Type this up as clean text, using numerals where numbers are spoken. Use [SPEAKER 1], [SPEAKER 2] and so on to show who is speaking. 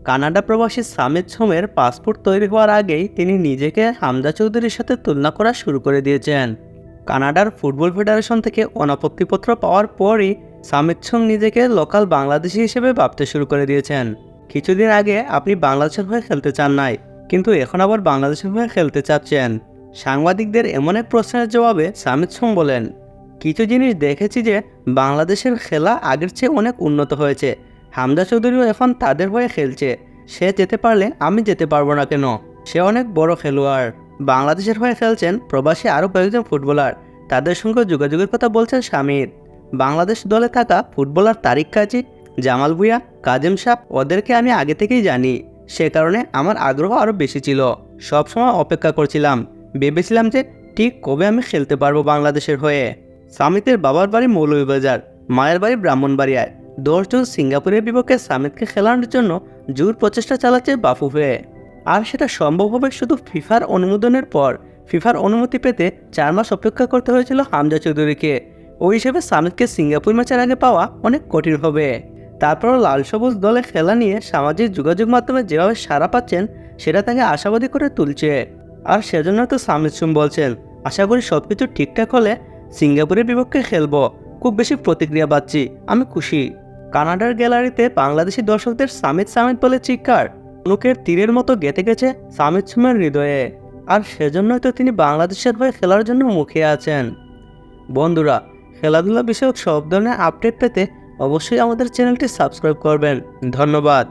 [SPEAKER 1] Canada প্রবাসী সামিত সোমের passport তৈরি হওয়ার আগেই তিনি নিজেকে হামজা চৌধুরীর সাথে তুলনা করা শুরু করে দিয়েছেন। কানাডার ফুটবল ফেডারেশন থেকে অনাপত্তিপত্র পাওয়ার পরই সামিত সোম নিজেকে লোকাল বাংলাদেশি হিসেবে ভাবতে শুরু করে দিয়েছেন। কিছুদিন আগে আপনি বাংলাদেশের হয়ে খেলতে চান নাই, কিন্তু এখন আবার বাংলাদেশের হয়ে খেলতে চাচ্ছেন। সাংবাদিকদের এমন এক প্রশ্নের জবাবে সামিত সোম বলেন, কিছু জিনিস দেখেছি যে বাংলাদেশের খেলা আগের চেয়ে অনেক উন্নত হয়েছে। হামজা চৌধুরীও এখন তাদের হয়ে খেলছে। সে যেতে পারলে আমি যেতে পারবো না কেন? সে অনেক বড় খেলোয়াড়। বাংলাদেশের হয়ে খেলছেন প্রবাসী আরও কয়েকজন ফুটবলার, তাদের সঙ্গে যোগাযোগের কথা বলছেন শামির। বাংলাদেশ দলে থাকা ফুটবলার তারিক কাজী, জামাল ভুঁইয়া, কাজেম সাহ ওদেরকে আমি আগে থেকেই জানি। সে কারণে আমার আগ্রহ আরও বেশি ছিল। সবসময় অপেক্ষা করছিলাম, ভেবেছিলাম যে ঠিক কবে আমি খেলতে পারবো বাংলাদেশের হয়ে। সামিতের বাবার বাড়ি মৌলভীবাজার, মায়ের বাড়ি ব্রাহ্মণবাড়িয়ায়। 10 জন সিঙ্গাপুরের বিপক্ষে সামিতকে খেলানোর জন্য জোর প্রচেষ্টা চালাচ্ছে বাফুফে। আর সেটা সম্ভব হবে শুধু ফিফার অনুমোদনের পর। ফিফার অনুমতি পেতে 4 মাস অপেক্ষা করতে হয়েছিল হামজা চৌধুরীকে। ওই হিসেবে সামিতকে সিঙ্গাপুর ম্যাচের আগে পাওয়া অনেক কঠিন হবে। তারপরও লাল সবুজ দলে খেলা নিয়ে সামাজিক যোগাযোগ মাধ্যমে যেভাবে সাড়া পাচ্ছেন, সেটা তাকে আশাবাদী করে তুলছে। আর সেজন্য তো সামিত সোম বলছেন, আশা করি সব কিছু ঠিকঠাক হলে সিঙ্গাপুরের বিপক্ষে খেলবো। খুব বেশি প্রতিক্রিয়া পাচ্ছি, আমি খুশি। কানাডার গ্যালারিতে বাংলাদেশি দর্শকদের সামিত সামিত বলে চিৎকার অনুকের তীরের মতো গেঁথে গেছে সামিত সোমের হৃদয়ে। আর সেজন্যই তো তিনি বাংলাদেশের হয়ে খেলার জন্য মুখিয়ে আছেন। বন্ধুরা, খেলাধুলা বিষয়ক সব ধরনের আপডেট পেতে অবশ্যই আমাদের চ্যানেলটি সাবস্ক্রাইব করবেন। ধন্যবাদ।